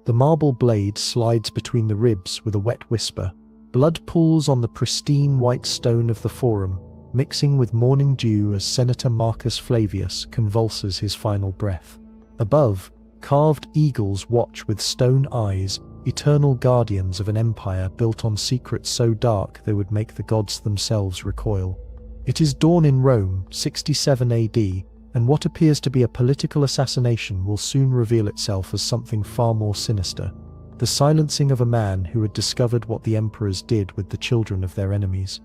The marble blade slides between the ribs with a wet whisper. Blood pools on the pristine white stone of the forum, mixing with morning dew as Senator Marcus Flavius convulses his final breath. Above, carved eagles watch with stone eyes, eternal guardians of an empire built on secrets so dark they would make the gods themselves recoil. It is dawn in Rome, 67 AD, and what appears to be a political assassination will soon reveal itself as something far more sinister. The silencing of a man who had discovered what the emperors did with the children of their enemies.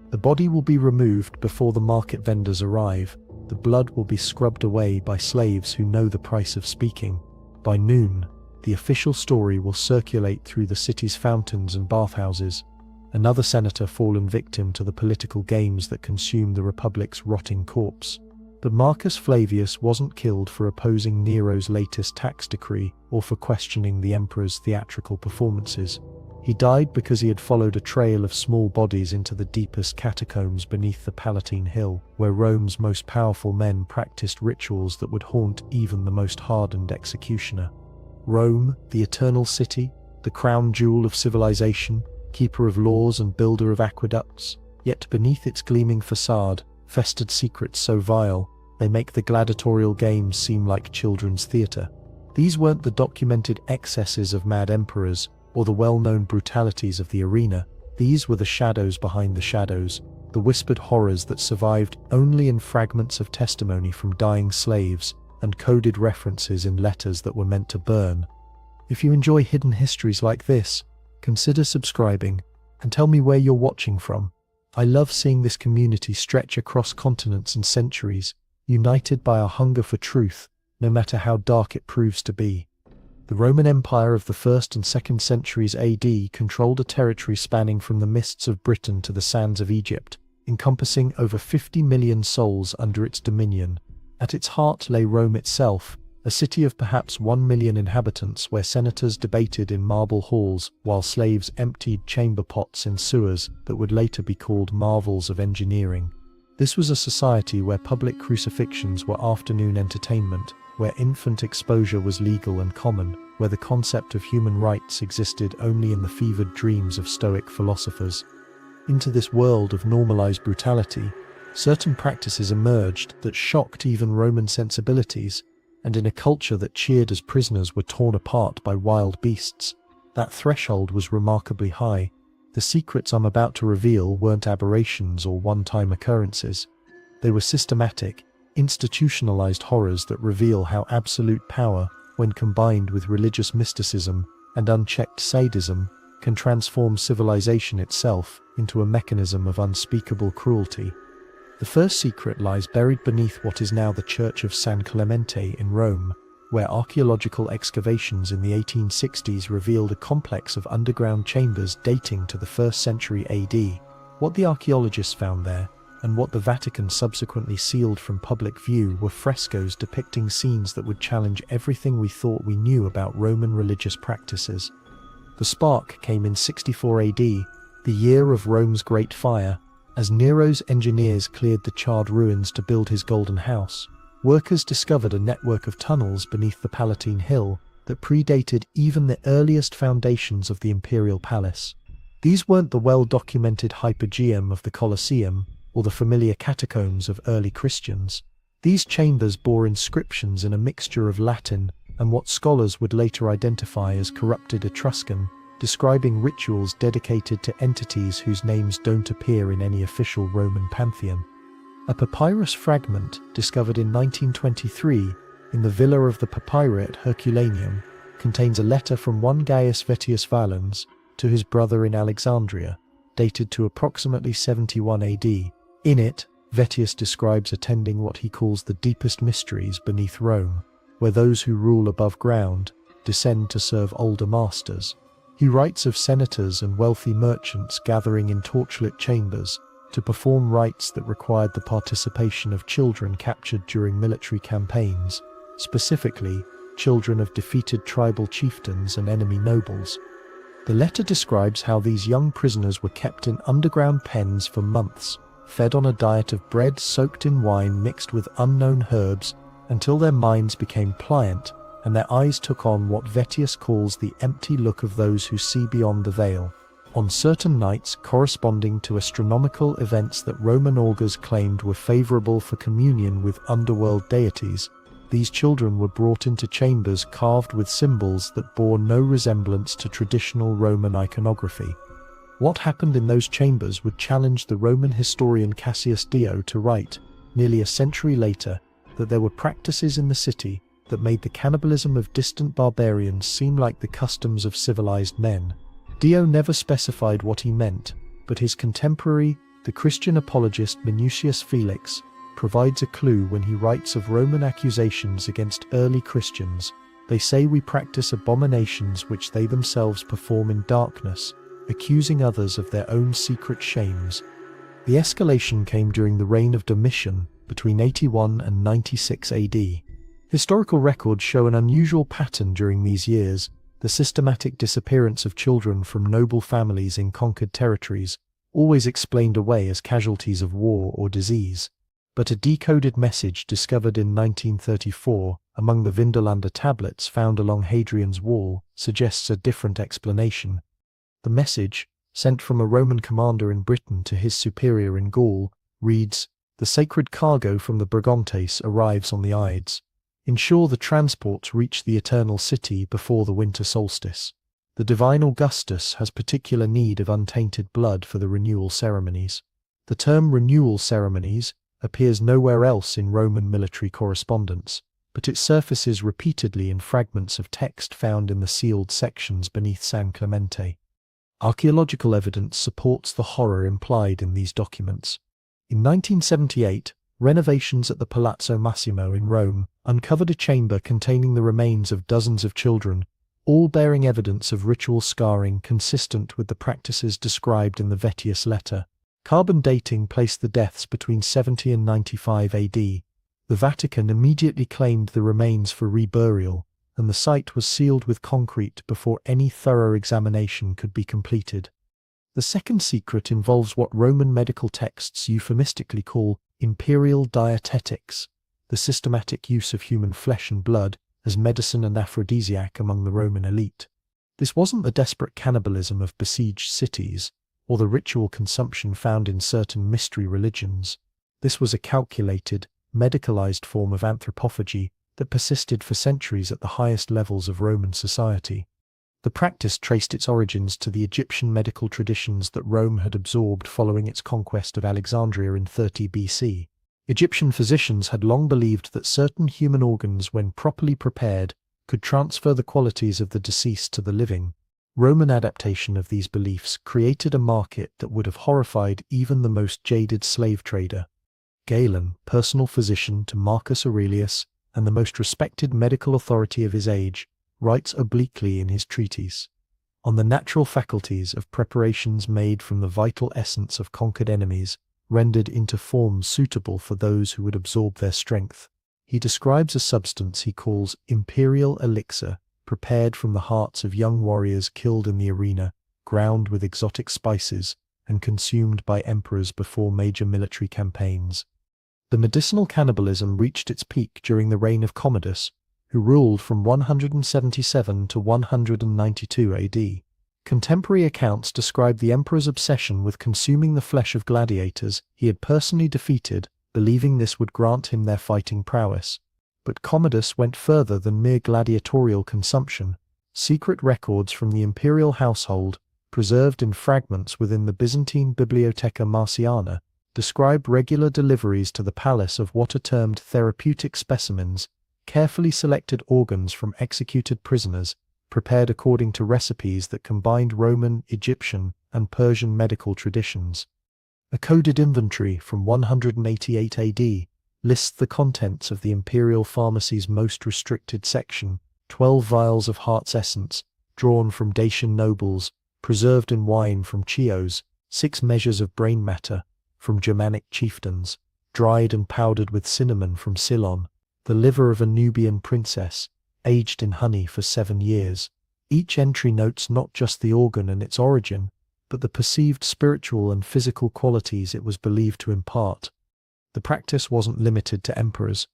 The body will be removed before the market vendors arrive. The blood will be scrubbed away by slaves who know the price of speaking. By noon, the official story will circulate through the city's fountains and bathhouses. Another senator fallen victim to the political games that consume the Republic's rotting corpse. But Marcus Flavius wasn't killed for opposing Nero's latest tax decree or for questioning the emperor's theatrical performances. He died because he had followed a trail of small bodies into the deepest catacombs beneath the Palatine Hill, where Rome's most powerful men practiced rituals that would haunt even the most hardened executioner. Rome, the eternal city, the crown jewel of civilization, keeper of laws and builder of aqueducts, yet beneath its gleaming facade festered secrets so vile, they make the gladiatorial games seem like children's theatre. These weren't the documented excesses of mad emperors or the well-known brutalities of the arena. These were the shadows behind the shadows, the whispered horrors that survived only in fragments of testimony from dying slaves and coded references in letters that were meant to burn. If you enjoy hidden histories like this, consider subscribing and tell me where you're watching from. I love seeing this community stretch across continents and centuries, united by a hunger for truth, no matter how dark it proves to be. The Roman Empire of the 1st and 2nd centuries AD controlled a territory spanning from the mists of Britain to the sands of Egypt, encompassing over 50 million souls under its dominion. At its heart lay Rome itself, a city of perhaps 1 million inhabitants where senators debated in marble halls while slaves emptied chamber pots in sewers that would later be called marvels of engineering. This was a society where public crucifixions were afternoon entertainment, where infant exposure was legal and common, where the concept of human rights existed only in the fevered dreams of Stoic philosophers. Into this world of normalized brutality, certain practices emerged that shocked even Roman sensibilities, and in a culture that cheered as prisoners were torn apart by wild beasts, that threshold was remarkably high. The secrets I'm about to reveal weren't aberrations or one-time occurrences. They were systematic, institutionalized horrors that reveal how absolute power, when combined with religious mysticism and unchecked sadism, can transform civilization itself into a mechanism of unspeakable cruelty. The first secret lies buried beneath what is now the Church of San Clemente in Rome, where archaeological excavations in the 1860s revealed a complex of underground chambers dating to the 1st century AD. What the archaeologists found there, and what the Vatican subsequently sealed from public view, were frescoes depicting scenes that would challenge everything we thought we knew about Roman religious practices. The spark came in 64 AD, the year of Rome's Great Fire. As Nero's engineers cleared the charred ruins to build his golden house, workers discovered a network of tunnels beneath the Palatine Hill that predated even the earliest foundations of the imperial palace. These weren't the well-documented hypogeum of the Colosseum or the familiar catacombs of early Christians. These chambers bore inscriptions in a mixture of Latin and what scholars would later identify as corrupted Etruscan, describing rituals dedicated to entities whose names don't appear in any official Roman pantheon. A papyrus fragment discovered in 1923 in the Villa of the Papyri at Herculaneum contains a letter from one Gaius Vettius Valens to his brother in Alexandria, dated to approximately 71 AD. In it, Vettius describes attending what he calls the deepest mysteries beneath Rome, where those who rule above ground descend to serve older masters. He writes of senators and wealthy merchants gathering in torchlit chambers to perform rites that required the participation of children captured during military campaigns, specifically children of defeated tribal chieftains and enemy nobles. The letter describes how these young prisoners were kept in underground pens for months, fed on a diet of bread soaked in wine mixed with unknown herbs until their minds became pliant and their eyes took on what Vettius calls the empty look of those who see beyond the veil. On certain nights corresponding to astronomical events that Roman augurs claimed were favorable for communion with underworld deities, these children were brought into chambers carved with symbols that bore no resemblance to traditional Roman iconography. What happened in those chambers would challenge the Roman historian Cassius Dio to write, nearly a century later, that there were practices in the city that made the cannibalism of distant barbarians seem like the customs of civilized men. Dio never specified what he meant, but his contemporary, the Christian apologist Minucius Felix, provides a clue when he writes of Roman accusations against early Christians. They say we practice abominations which they themselves perform in darkness, accusing others of their own secret shames. The escalation came during the reign of Domitian, between 81 and 96 AD. Historical records show an unusual pattern during these years: the systematic disappearance of children from noble families in conquered territories, always explained away as casualties of war or disease. But a decoded message discovered in 1934 among the Vindolanda tablets found along Hadrian's Wall suggests a different explanation. The message, sent from a Roman commander in Britain to his superior in Gaul, reads, "The sacred cargo from the Brigantes arrives on the Ides. Ensure the transports reach the eternal city before the winter solstice. The divine Augustus has particular need of untainted blood for the renewal ceremonies." The term renewal ceremonies appears nowhere else in Roman military correspondence, but it surfaces repeatedly in fragments of text found in the sealed sections beneath San Clemente. Archaeological evidence supports the horror implied in these documents. In 1978, renovations at the Palazzo Massimo in Rome uncovered a chamber containing the remains of dozens of children, all bearing evidence of ritual scarring consistent with the practices described in the Vettius letter. Carbon dating placed the deaths between 70 and 95 AD. The Vatican immediately claimed the remains for reburial, and the site was sealed with concrete before any thorough examination could be completed. The second secret involves what Roman medical texts euphemistically call imperial dietetics, the systematic use of human flesh and blood as medicine and aphrodisiac among the Roman elite. This wasn't the desperate cannibalism of besieged cities, or the ritual consumption found in certain mystery religions. This was a calculated, medicalized form of anthropophagy that persisted for centuries at the highest levels of Roman society. The practice traced its origins to the Egyptian medical traditions that Rome had absorbed following its conquest of Alexandria in 30 BC. Egyptian physicians had long believed that certain human organs, when properly prepared, could transfer the qualities of the deceased to the living. Roman adaptation of these beliefs created a market that would have horrified even the most jaded slave trader. Galen, personal physician to Marcus Aurelius and the most respected medical authority of his age, writes obliquely in his treatise on the natural faculties of preparations made from the vital essence of conquered enemies, rendered into forms suitable for those who would absorb their strength. He describes a substance he calls imperial elixir, prepared from the hearts of young warriors killed in the arena, ground with exotic spices, and consumed by emperors before major military campaigns. The medicinal cannibalism reached its peak during the reign of Commodus, who ruled from 177 to 192 AD. Contemporary accounts describe the emperor's obsession with consuming the flesh of gladiators he had personally defeated, believing this would grant him their fighting prowess. But Commodus went further than mere gladiatorial consumption. Secret records from the imperial household, preserved in fragments within the Byzantine Bibliotheca Marciana, describe regular deliveries to the palace of what are termed therapeutic specimens, carefully selected organs from executed prisoners, prepared according to recipes that combined Roman, Egyptian, and Persian medical traditions. A coded inventory from 188 AD lists the contents of the imperial pharmacy's most restricted section: 12 vials of heart's essence, drawn from Dacian nobles, preserved in wine from Chios, 6 measures of brain matter from Germanic chieftains, dried and powdered with cinnamon from Ceylon, the liver of a Nubian princess, aged in honey for 7 years. Each entry notes not just the organ and its origin, but the perceived spiritual and physical qualities it was believed to impart. The practice wasn't limited to emperors.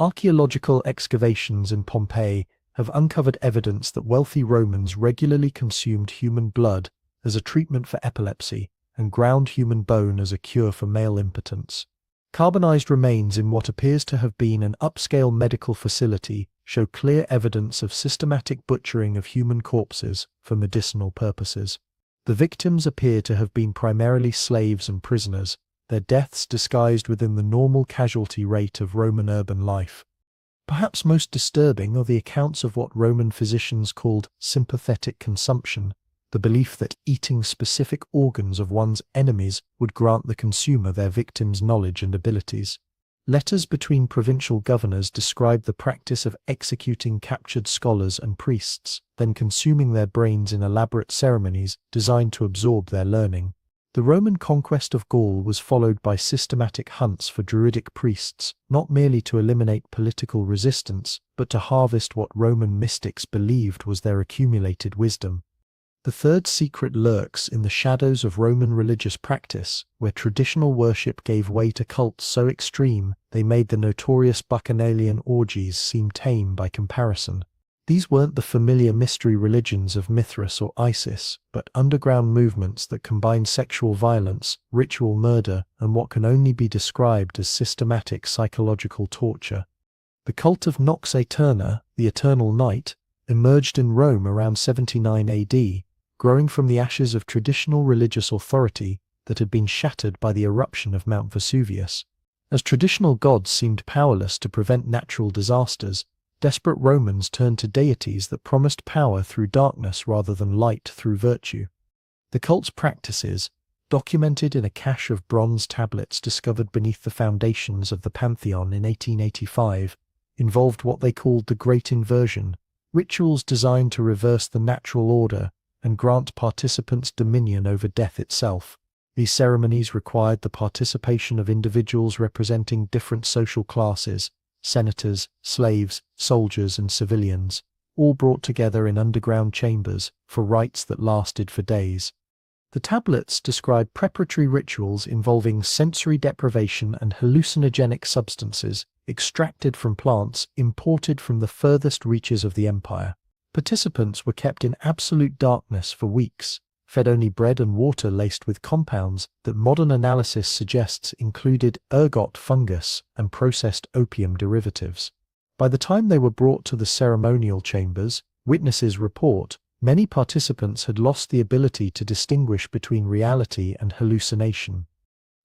Archaeological excavations in Pompeii have uncovered evidence that wealthy Romans regularly consumed human blood as a treatment for epilepsy and ground human bone as a cure for male impotence. Carbonized remains in what appears to have been an upscale medical facility show clear evidence of systematic butchering of human corpses for medicinal purposes. The victims appear to have been primarily slaves and prisoners, their deaths disguised within the normal casualty rate of Roman urban life. Perhaps most disturbing are the accounts of what Roman physicians called sympathetic consumption, the belief that eating specific organs of one's enemies would grant the consumer their victim's knowledge and abilities. Letters between provincial governors describe the practice of executing captured scholars and priests, then consuming their brains in elaborate ceremonies designed to absorb their learning. The Roman conquest of Gaul was followed by systematic hunts for druidic priests, not merely to eliminate political resistance, but to harvest what Roman mystics believed was their accumulated wisdom. The third secret lurks in the shadows of Roman religious practice, where traditional worship gave way to cults so extreme they made the notorious bacchanalian orgies seem tame by comparison. These weren't the familiar mystery religions of Mithras or Isis, but underground movements that combined sexual violence, ritual murder, and what can only be described as systematic psychological torture. The cult of Nox Aeterna, the Eternal Night, emerged in Rome around 79 AD, growing from the ashes of traditional religious authority that had been shattered by the eruption of Mount Vesuvius. As traditional gods seemed powerless to prevent natural disasters, desperate Romans turned to deities that promised power through darkness rather than light through virtue. The cult's practices, documented in a cache of bronze tablets discovered beneath the foundations of the Pantheon in 1885, involved what they called the Great Inversion, rituals designed to reverse the natural order and grant participants dominion over death itself. These ceremonies required the participation of individuals representing different social classes, senators, slaves, soldiers, and civilians, all brought together in underground chambers for rites that lasted for days. The tablets describe preparatory rituals involving sensory deprivation and hallucinogenic substances extracted from plants imported from the furthest reaches of the empire. Participants were kept in absolute darkness for weeks, fed only bread and water laced with compounds that modern analysis suggests included ergot fungus and processed opium derivatives. By the time they were brought to the ceremonial chambers, witnesses report, many participants had lost the ability to distinguish between reality and hallucination.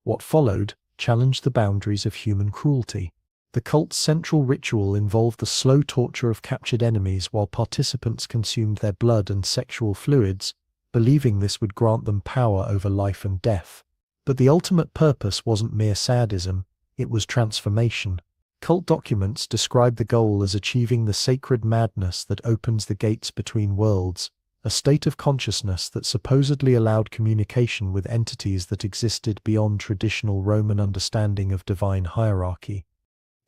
What followed challenged the boundaries of human cruelty. The cult's central ritual involved the slow torture of captured enemies while participants consumed their blood and sexual fluids, believing this would grant them power over life and death. But the ultimate purpose wasn't mere sadism, it was transformation. Cult documents describe the goal as achieving the sacred madness that opens the gates between worlds, a state of consciousness that supposedly allowed communication with entities that existed beyond traditional Roman understanding of divine hierarchy.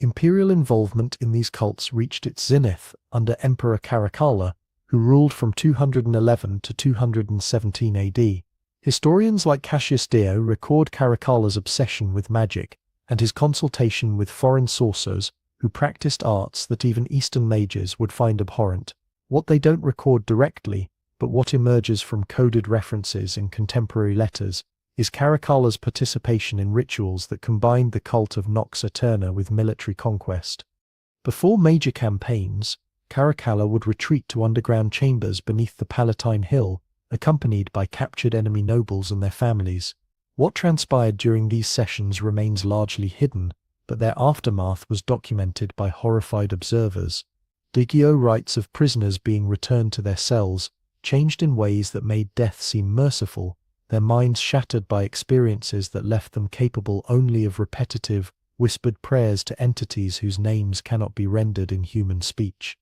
Imperial involvement in these cults reached its zenith under Emperor Caracalla, who ruled from 211 to 217 AD. Historians like Cassius Dio record Caracalla's obsession with magic and his consultation with foreign sorcerers who practiced arts that even Eastern mages would find abhorrent. What they don't record directly, but what emerges from coded references in contemporary letters, is Caracalla's participation in rituals that combined the cult of Nox Aeterna with military conquest. Before major campaigns, Caracalla would retreat to underground chambers beneath the Palatine Hill, accompanied by captured enemy nobles and their families. What transpired during these sessions remains largely hidden, but their aftermath was documented by horrified observers. Digio writes of prisoners being returned to their cells, changed in ways that made death seem merciful, their minds shattered by experiences that left them capable only of repetitive, whispered prayers to entities whose names cannot be rendered in human speech.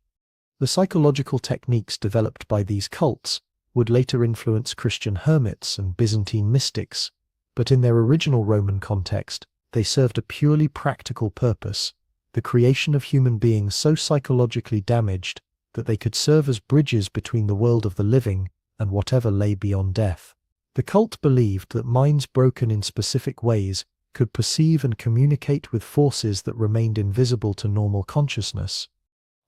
The psychological techniques developed by these cults would later influence Christian hermits and Byzantine mystics, but in their original Roman context, they served a purely practical purpose, the creation of human beings so psychologically damaged that they could serve as bridges between the world of the living and whatever lay beyond death. The cult believed that minds broken in specific ways could perceive and communicate with forces that remained invisible to normal consciousness.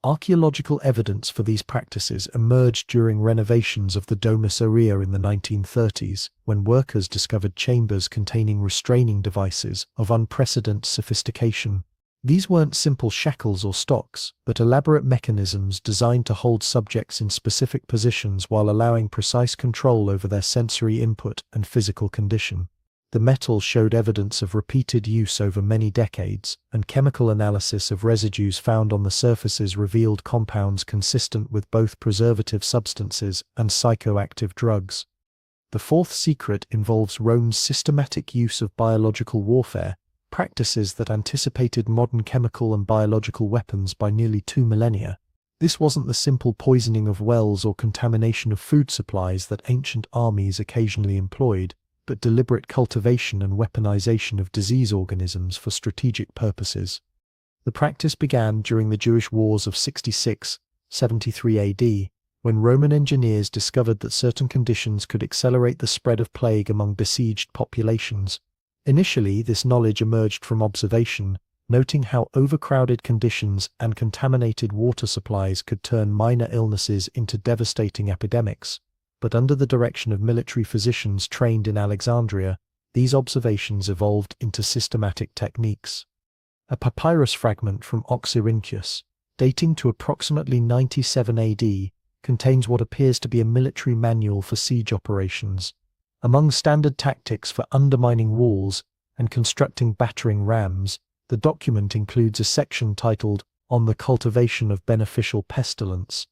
Archaeological evidence for these practices emerged during renovations of the Domus Aurea in the 1930s, when workers discovered chambers containing restraining devices of unprecedented sophistication. These weren't simple shackles or stocks, but elaborate mechanisms designed to hold subjects in specific positions while allowing precise control over their sensory input and physical condition. The metal showed evidence of repeated use over many decades, and chemical analysis of residues found on the surfaces revealed compounds consistent with both preservative substances and psychoactive drugs. The fourth secret involves Rome's systematic use of biological warfare, practices that anticipated modern chemical and biological weapons by nearly 2 millennia. This wasn't the simple poisoning of wells or contamination of food supplies that ancient armies occasionally employed, but deliberate cultivation and weaponization of disease organisms for strategic purposes. The practice began during the Jewish Wars of 66-73 AD, when Roman engineers discovered that certain conditions could accelerate the spread of plague among besieged populations. Initially, this knowledge emerged from observation, noting how overcrowded conditions and contaminated water supplies could turn minor illnesses into devastating epidemics. But under the direction of military physicians trained in Alexandria, these observations evolved into systematic techniques. A papyrus fragment from Oxyrhynchus, dating to approximately 97 AD, contains what appears to be a military manual for siege operations. Among standard tactics for undermining walls and constructing battering rams, the document includes a section titled "On the Cultivation of Beneficial Pestilence."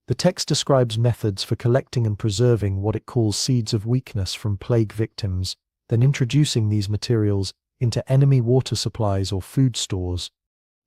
The text describes methods for collecting and preserving what it calls seeds of weakness from plague victims, then introducing these materials into enemy water supplies or food stores.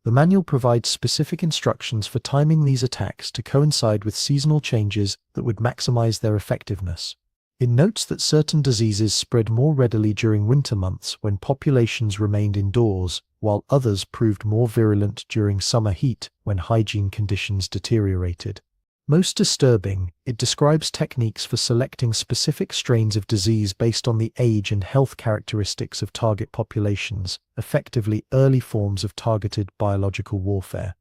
The manual provides specific instructions for timing these attacks to coincide with seasonal changes that would maximize their effectiveness. It notes that certain diseases spread more readily during winter months when populations remained indoors, while others proved more virulent during summer heat when hygiene conditions deteriorated. Most disturbing, it describes techniques for selecting specific strains of disease based on the age and health characteristics of target populations, effectively early forms of targeted biological warfare.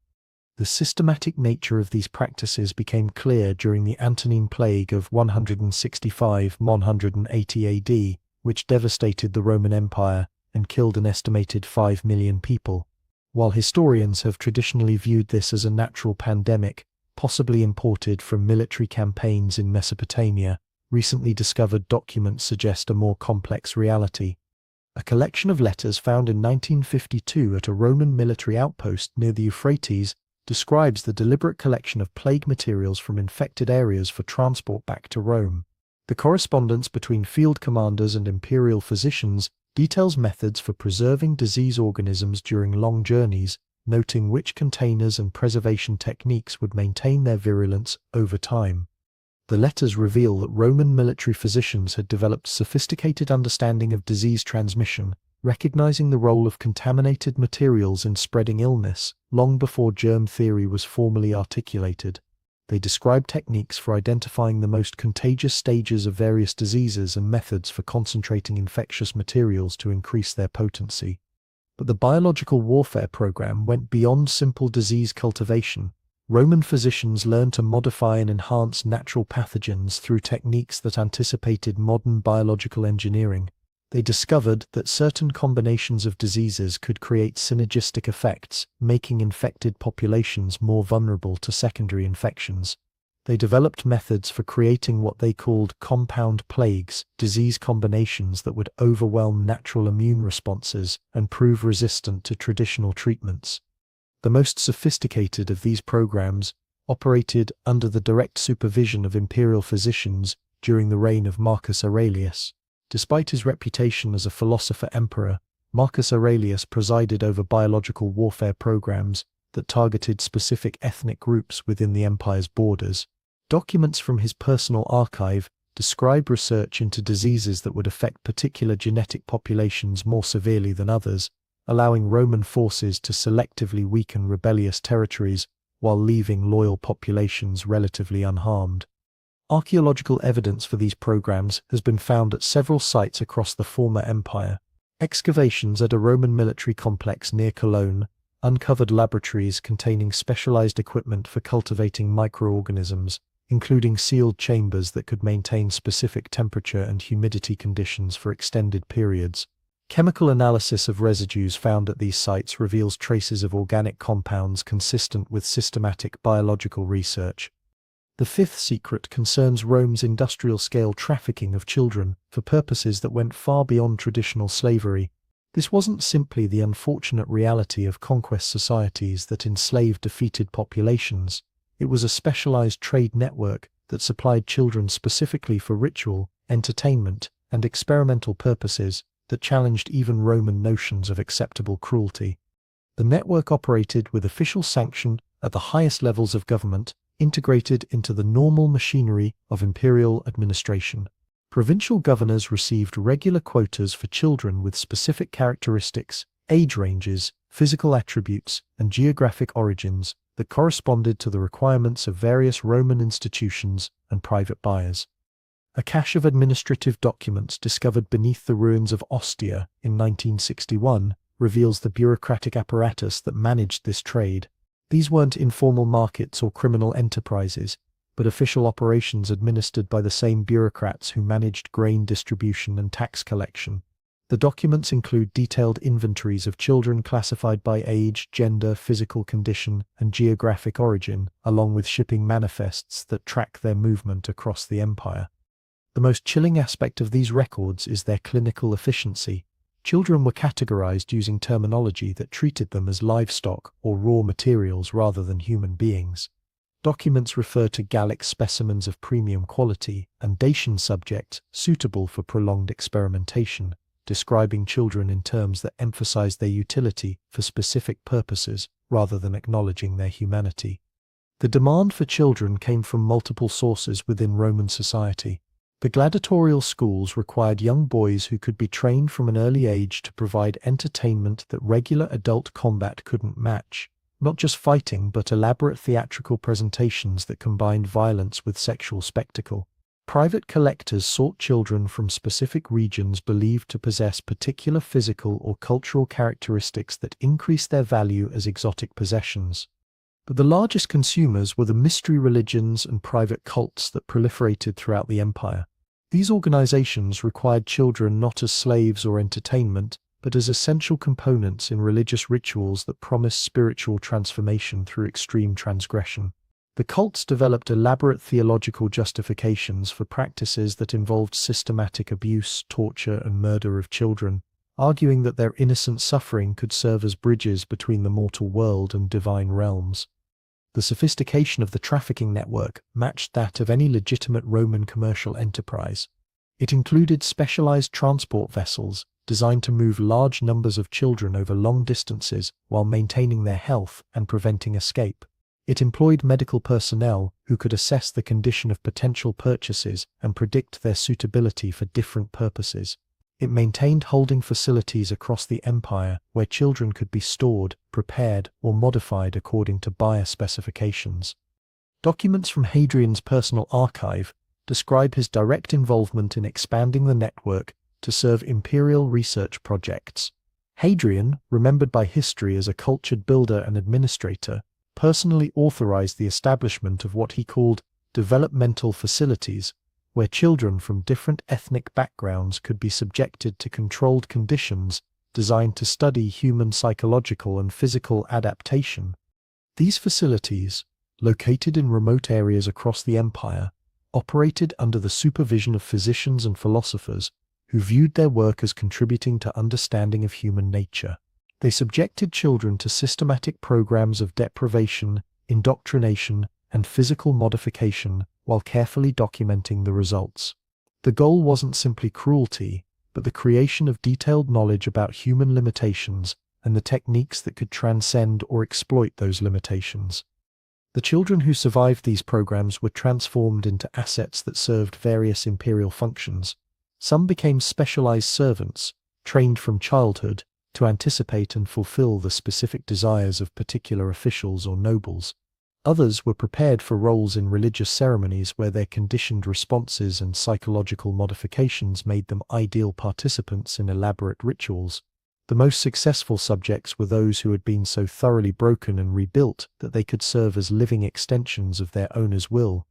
The systematic nature of these practices became clear during the Antonine Plague of 165–180 AD, which devastated the Roman Empire and killed an estimated 5 million people. While historians have traditionally viewed this as a natural pandemic, possibly imported from military campaigns in Mesopotamia, recently discovered documents suggest a more complex reality. A collection of letters found in 1952 at a Roman military outpost near the Euphrates describes the deliberate collection of plague materials from infected areas for transport back to Rome. The correspondence between field commanders and imperial physicians details methods for preserving disease organisms during long journeys, noting which containers and preservation techniques would maintain their virulence over time. The letters reveal that Roman military physicians had developed sophisticated understanding of disease transmission, recognizing the role of contaminated materials in spreading illness long before germ theory was formally articulated. They describe techniques for identifying the most contagious stages of various diseases and methods for concentrating infectious materials to increase their potency. But the biological warfare program went beyond simple disease cultivation. Roman physicians learned to modify and enhance natural pathogens through techniques that anticipated modern biological engineering. They discovered that certain combinations of diseases could create synergistic effects, making infected populations more vulnerable to secondary infections. They developed methods for creating what they called compound plagues, disease combinations that would overwhelm natural immune responses and prove resistant to traditional treatments. The most sophisticated of these programs operated under the direct supervision of imperial physicians during the reign of Marcus Aurelius. Despite his reputation as a philosopher-emperor, Marcus Aurelius presided over biological warfare programs that targeted specific ethnic groups within the empire's borders. Documents from his personal archive describe research into diseases that would affect particular genetic populations more severely than others, allowing Roman forces to selectively weaken rebellious territories while leaving loyal populations relatively unharmed. Archaeological evidence for these programs has been found at several sites across the former empire. Excavations at a Roman military complex near Cologne, uncovered laboratories containing specialized equipment for cultivating microorganisms, including sealed chambers that could maintain specific temperature and humidity conditions for extended periods. Chemical analysis of residues found at these sites reveals traces of organic compounds consistent with systematic biological research. The fifth secret concerns Rome's industrial-scale trafficking of children for purposes that went far beyond traditional slavery. This wasn't simply the unfortunate reality of conquest societies that enslaved defeated populations. It was a specialized trade network that supplied children specifically for ritual, entertainment, and experimental purposes that challenged even Roman notions of acceptable cruelty. The network operated with official sanction at the highest levels of government, integrated into the normal machinery of imperial administration. Provincial governors received regular quotas for children with specific characteristics, age ranges, physical attributes, and geographic origins that corresponded to the requirements of various Roman institutions and private buyers. A cache of administrative documents discovered beneath the ruins of Ostia in 1961 reveals the bureaucratic apparatus that managed this trade. These weren't informal markets or criminal enterprises, but official operations administered by the same bureaucrats who managed grain distribution and tax collection. The documents include detailed inventories of children classified by age, gender, physical condition, and geographic origin, along with shipping manifests that track their movement across the empire. The most chilling aspect of these records is their clinical efficiency. Children were categorized using terminology that treated them as livestock or raw materials rather than human beings. Documents refer to Gallic specimens of premium quality and Dacian subjects suitable for prolonged experimentation, describing children in terms that emphasize their utility for specific purposes rather than acknowledging their humanity. The demand for children came from multiple sources within Roman society. The gladiatorial schools required young boys who could be trained from an early age to provide entertainment that regular adult combat couldn't match. Not just fighting, but elaborate theatrical presentations that combined violence with sexual spectacle. Private collectors sought children from specific regions believed to possess particular physical or cultural characteristics that increased their value as exotic possessions. But the largest consumers were the mystery religions and private cults that proliferated throughout the empire. These organizations required children not as slaves or entertainment, but as essential components in religious rituals that promised spiritual transformation through extreme transgression. The cults developed elaborate theological justifications for practices that involved systematic abuse, torture, and murder of children, arguing that their innocent suffering could serve as bridges between the mortal world and divine realms. The sophistication of the trafficking network matched that of any legitimate Roman commercial enterprise. It included specialized transport vessels designed to move large numbers of children over long distances while maintaining their health and preventing escape. It employed medical personnel who could assess the condition of potential purchases and predict their suitability for different purposes. It maintained holding facilities across the empire where children could be stored, prepared, or modified according to buyer specifications. Documents from Hadrian's personal archive describe his direct involvement in expanding the network to serve imperial research projects. Hadrian, remembered by history as a cultured builder and administrator, personally authorized the establishment of what he called developmental facilities, where children from different ethnic backgrounds could be subjected to controlled conditions designed to study human psychological and physical adaptation. These facilities, located in remote areas across the empire, operated under the supervision of physicians and philosophers who viewed their work as contributing to understanding of human nature. They subjected children to systematic programs of deprivation, indoctrination, and physical modification while carefully documenting the results. The goal wasn't simply cruelty, but the creation of detailed knowledge about human limitations and the techniques that could transcend or exploit those limitations. The children who survived these programs were transformed into assets that served various imperial functions. Some became specialized servants, trained from childhood to anticipate and fulfill the specific desires of particular officials or nobles. Others were prepared for roles in religious ceremonies where their conditioned responses and psychological modifications made them ideal participants in elaborate rituals. The most successful subjects were those who had been so thoroughly broken and rebuilt that they could serve as living extensions of their owner's will.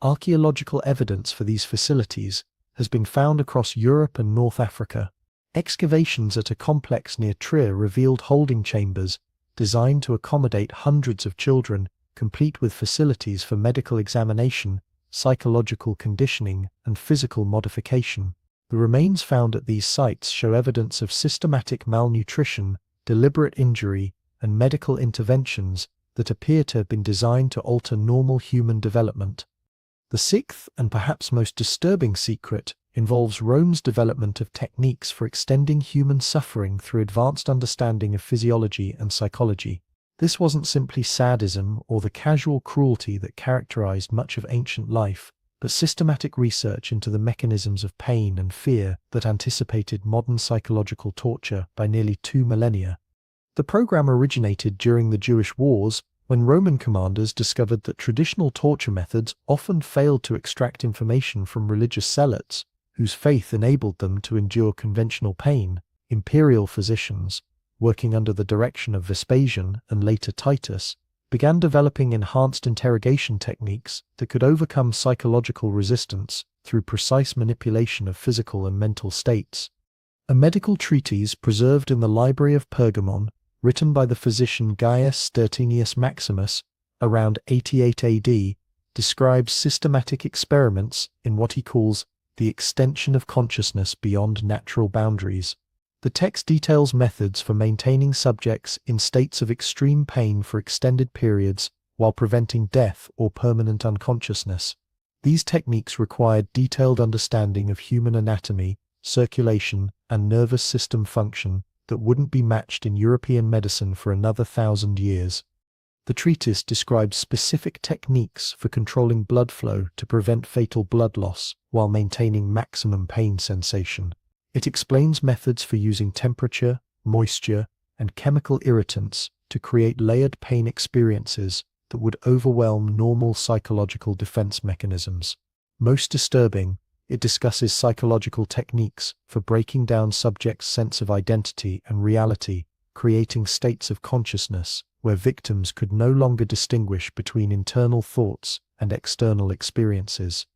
Archaeological evidence for these facilities has been found across Europe and North Africa. Excavations at a complex near Trier revealed holding chambers designed to accommodate hundreds of children, complete with facilities for medical examination, psychological conditioning, and physical modification. The remains found at these sites show evidence of systematic malnutrition, deliberate injury, and medical interventions that appear to have been designed to alter normal human development. The sixth, and perhaps most disturbing secret, involves Rome's development of techniques for extending human suffering through advanced understanding of physiology and psychology. This wasn't simply sadism or the casual cruelty that characterized much of ancient life, but systematic research into the mechanisms of pain and fear that anticipated modern psychological torture by nearly 2 millennia. The program originated during the Jewish Wars, when Roman commanders discovered that traditional torture methods often failed to extract information from religious zealots, whose faith enabled them to endure conventional pain. Imperial physicians, working under the direction of Vespasian and later Titus, began developing enhanced interrogation techniques that could overcome psychological resistance through precise manipulation of physical and mental states. A medical treatise preserved in the Library of Pergamon, written by the physician Gaius Stertinius Maximus around 88 AD, describes systematic experiments in what he calls the extension of consciousness beyond natural boundaries. The text details methods for maintaining subjects in states of extreme pain for extended periods while preventing death or permanent unconsciousness. These techniques required detailed understanding of human anatomy, circulation, and nervous system function that wouldn't be matched in European medicine for another 1,000 years. The treatise describes specific techniques for controlling blood flow to prevent fatal blood loss while maintaining maximum pain sensation. It explains methods for using temperature, moisture, and chemical irritants to create layered pain experiences that would overwhelm normal psychological defense mechanisms. Most disturbing, it discusses psychological techniques for breaking down subjects' sense of identity and reality, creating states of consciousness where victims could no longer distinguish between internal thoughts and external experiences.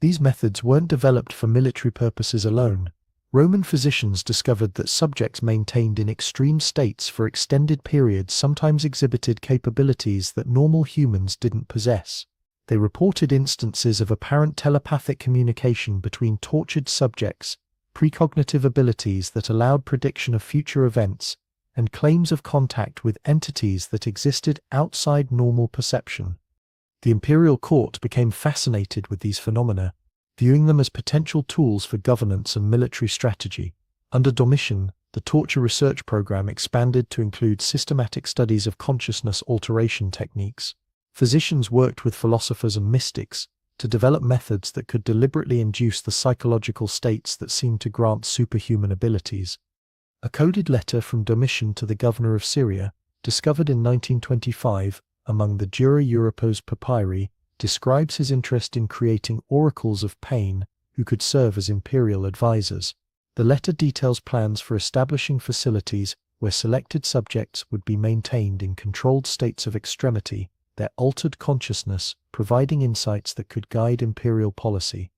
These methods weren't developed for military purposes alone. Roman physicians discovered that subjects maintained in extreme states for extended periods sometimes exhibited capabilities that normal humans didn't possess. They reported instances of apparent telepathic communication between tortured subjects, precognitive abilities that allowed prediction of future events, and claims of contact with entities that existed outside normal perception. The imperial court became fascinated with these phenomena, viewing them as potential tools for governance and military strategy. Under Domitian, the torture research program expanded to include systematic studies of consciousness alteration techniques. Physicians worked with philosophers and mystics to develop methods that could deliberately induce the psychological states that seemed to grant superhuman abilities. A coded letter from Domitian to the governor of Syria, discovered in 1925 among the Dura Europos papyri, describes his interest in creating oracles of pain who could serve as imperial advisors. The letter details plans for establishing facilities where selected subjects would be maintained in controlled states of extremity, their altered consciousness providing insights that could guide imperial policy.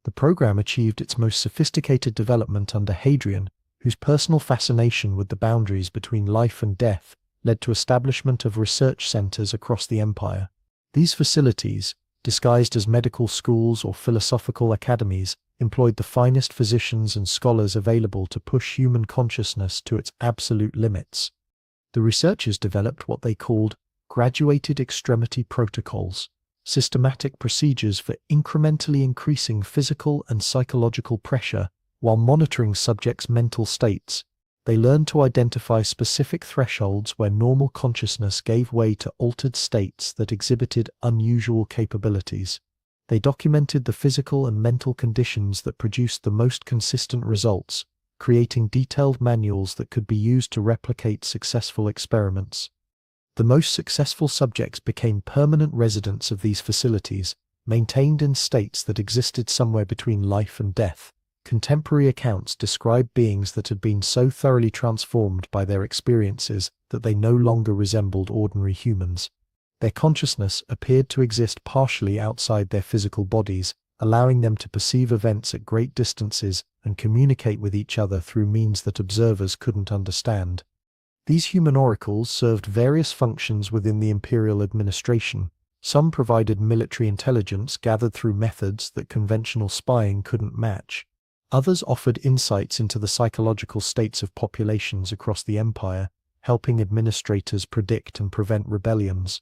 The program achieved its most sophisticated development under Hadrian, whose personal fascination with the boundaries between life and death led to establishment of research centers across the empire. These facilities, disguised as medical schools or philosophical academies, employed the finest physicians and scholars available to push human consciousness to its absolute limits. The researchers developed what they called graduated extremity protocols, systematic procedures for incrementally increasing physical and psychological pressure while monitoring subjects' mental states. They learned to identify specific thresholds where normal consciousness gave way to altered states that exhibited unusual capabilities. They documented the physical and mental conditions that produced the most consistent results, creating detailed manuals that could be used to replicate successful experiments. The most successful subjects became permanent residents of these facilities, maintained in states that existed somewhere between life and death. Contemporary accounts describe beings that had been so thoroughly transformed by their experiences that they no longer resembled ordinary humans. Their consciousness appeared to exist partially outside their physical bodies, allowing them to perceive events at great distances and communicate with each other through means that observers couldn't understand. These human oracles served various functions within the imperial administration. Some provided military intelligence gathered through methods that conventional spying couldn't match. Others offered insights into the psychological states of populations across the empire, helping administrators predict and prevent rebellions.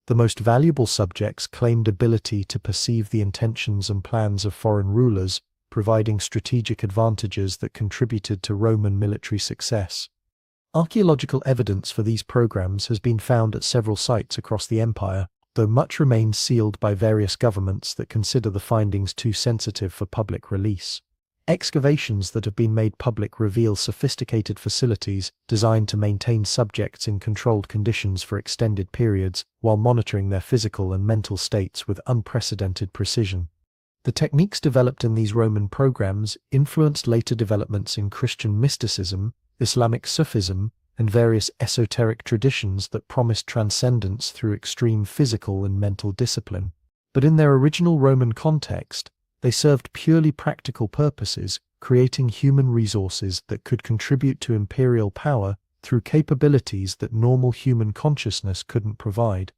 The most valuable subjects claimed ability to perceive the intentions and plans of foreign rulers, providing strategic advantages that contributed to Roman military success. Archaeological evidence for these programs has been found at several sites across the empire, though much remains sealed by various governments that consider the findings too sensitive for public release. Excavations that have been made public reveal sophisticated facilities designed to maintain subjects in controlled conditions for extended periods while monitoring their physical and mental states with unprecedented precision. The techniques developed in these Roman programs influenced later developments in Christian mysticism, Islamic Sufism, and various esoteric traditions that promised transcendence through extreme physical and mental discipline. But in their original Roman context, they served purely practical purposes, creating human resources that could contribute to imperial power through capabilities that normal human consciousness couldn't provide.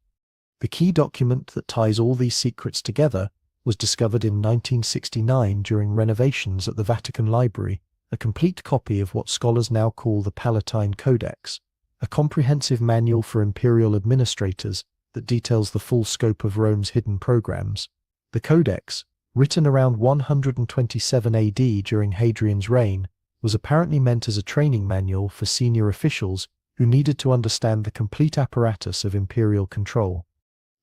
The key document that ties all these secrets together was discovered in 1969 during renovations at the Vatican Library, a complete copy of what scholars now call the Palatine Codex, a comprehensive manual for imperial administrators that details the full scope of Rome's hidden programs. The Codex, written around 127 AD during Hadrian's reign, was apparently meant as a training manual for senior officials who needed to understand the complete apparatus of imperial control.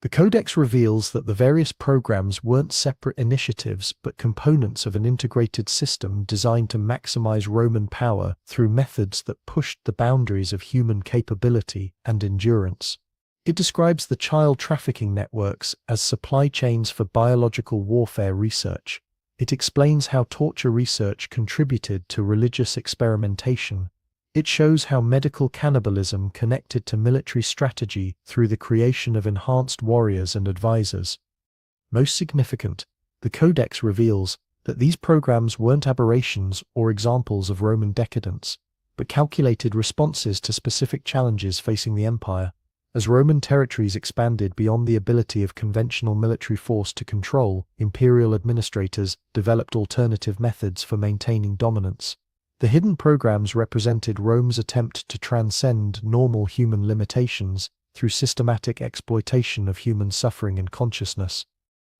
The Codex reveals that the various programs weren't separate initiatives but components of an integrated system designed to maximize Roman power through methods that pushed the boundaries of human capability and endurance. It describes the child trafficking networks as supply chains for biological warfare research. It explains how torture research contributed to religious experimentation. It shows how medical cannibalism connected to military strategy through the creation of enhanced warriors and advisors. Most significant, the Codex reveals that these programs weren't aberrations or examples of Roman decadence, but calculated responses to specific challenges facing the empire. As Roman territories expanded beyond the ability of conventional military force to control, imperial administrators developed alternative methods for maintaining dominance. The hidden programs represented Rome's attempt to transcend normal human limitations through systematic exploitation of human suffering and consciousness.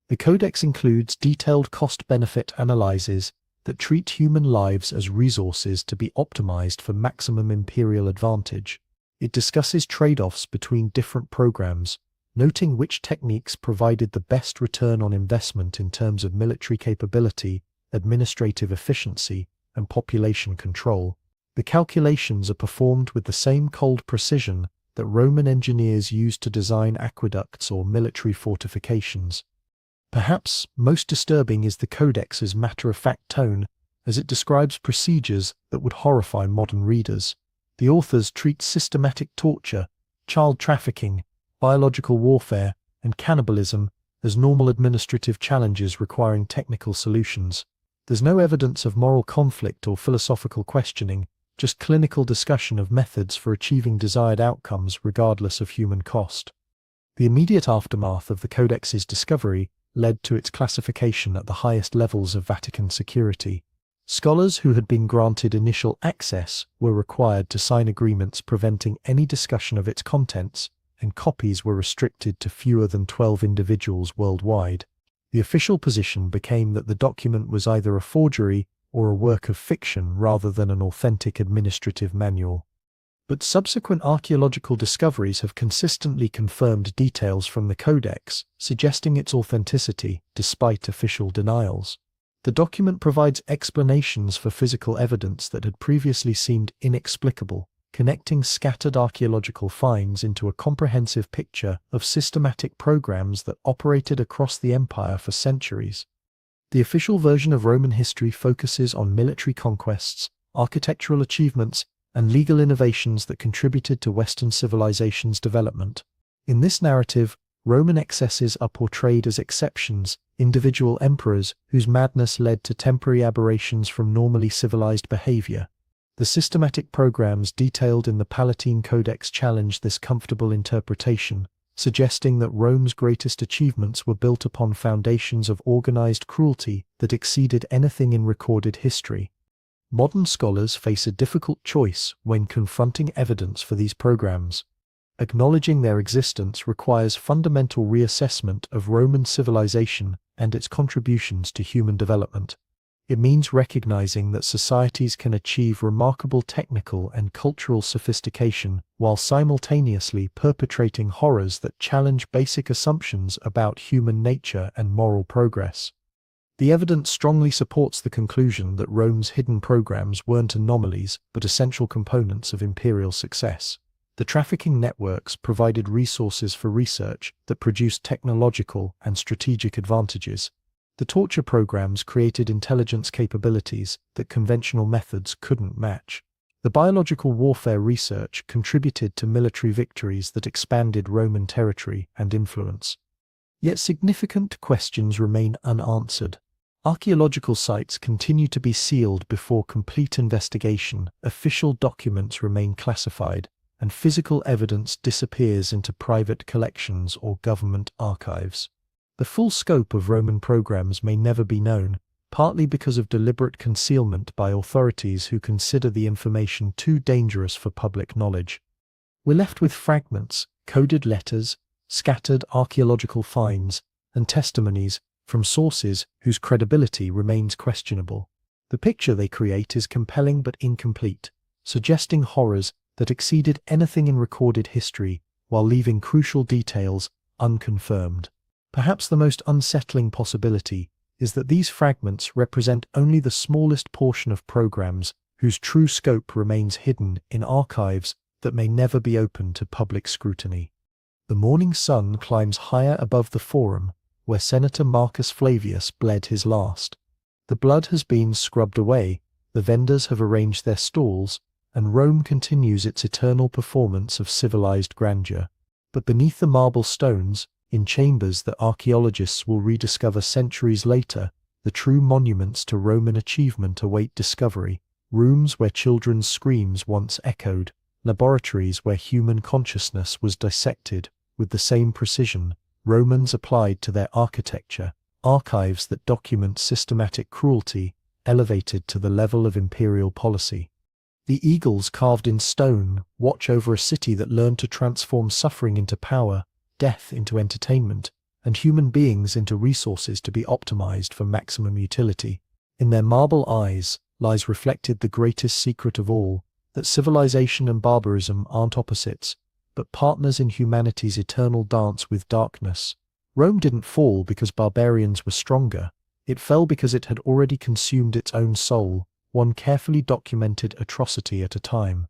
The Codex includes detailed cost-benefit analyses that treat human lives as resources to be optimized for maximum imperial advantage. It discusses trade-offs between different programs, noting which techniques provided the best return on investment in terms of military capability, administrative efficiency, and population control. The calculations are performed with the same cold precision that Roman engineers used to design aqueducts or military fortifications. Perhaps most disturbing is the Codex's matter-of-fact tone, as it describes procedures that would horrify modern readers. The authors treat systematic torture, child trafficking, biological warfare, and cannibalism as normal administrative challenges requiring technical solutions. There's no evidence of moral conflict or philosophical questioning, just clinical discussion of methods for achieving desired outcomes regardless of human cost. The immediate aftermath of the Codex's discovery led to its classification at the highest levels of Vatican security. Scholars who had been granted initial access were required to sign agreements preventing any discussion of its contents, and copies were restricted to fewer than 12 individuals worldwide. The official position became that the document was either a forgery or a work of fiction rather than an authentic administrative manual. But subsequent archaeological discoveries have consistently confirmed details from the Codex, suggesting its authenticity despite official denials. The document provides explanations for physical evidence that had previously seemed inexplicable, connecting scattered archaeological finds into a comprehensive picture of systematic programs that operated across the empire for centuries. The official version of Roman history focuses on military conquests, architectural achievements, and legal innovations that contributed to Western civilization's development. In this narrative, Roman excesses are portrayed as exceptions, individual emperors whose madness led to temporary aberrations from normally civilized behavior. The systematic programs detailed in the Palatine Codex challenge this comfortable interpretation, suggesting that Rome's greatest achievements were built upon foundations of organized cruelty that exceeded anything in recorded history. Modern scholars face a difficult choice when confronting evidence for these programs. Acknowledging their existence requires fundamental reassessment of Roman civilization and its contributions to human development. It means recognizing that societies can achieve remarkable technical and cultural sophistication while simultaneously perpetrating horrors that challenge basic assumptions about human nature and moral progress. The evidence strongly supports the conclusion that Rome's hidden programs weren't anomalies but essential components of imperial success. The trafficking networks provided resources for research that produced technological and strategic advantages. The torture programs created intelligence capabilities that conventional methods couldn't match. The biological warfare research contributed to military victories that expanded Roman territory and influence. Yet significant questions remain unanswered. Archaeological sites continue to be sealed before complete investigation, official documents remain classified, and physical evidence disappears into private collections or government archives. The full scope of Roman programs may never be known, partly because of deliberate concealment by authorities who consider the information too dangerous for public knowledge. We're left with fragments, coded letters, scattered archaeological finds, and testimonies from sources whose credibility remains questionable. The picture they create is compelling but incomplete, suggesting horrors that exceeded anything in recorded history while leaving crucial details unconfirmed. Perhaps the most unsettling possibility is that these fragments represent only the smallest portion of programs whose true scope remains hidden in archives that may never be opened to public scrutiny. The morning sun climbs higher above the Forum, where Senator Marcus Flavius bled his last. The blood has been scrubbed away, the vendors have arranged their stalls, and Rome continues its eternal performance of civilized grandeur. But beneath the marble stones, in chambers that archaeologists will rediscover centuries later, the true monuments to Roman achievement await discovery. Rooms where children's screams once echoed, laboratories where human consciousness was dissected with the same precision Romans applied to their architecture, archives that document systematic cruelty elevated to the level of imperial policy. The eagles carved in stone watch over a city that learned to transform suffering into power, death into entertainment, and human beings into resources to be optimized for maximum utility. In their marble eyes lies reflected the greatest secret of all, that civilization and barbarism aren't opposites, but partners in humanity's eternal dance with darkness. Rome didn't fall because barbarians were stronger. It fell because it had already consumed its own soul, one carefully documented atrocity at a time.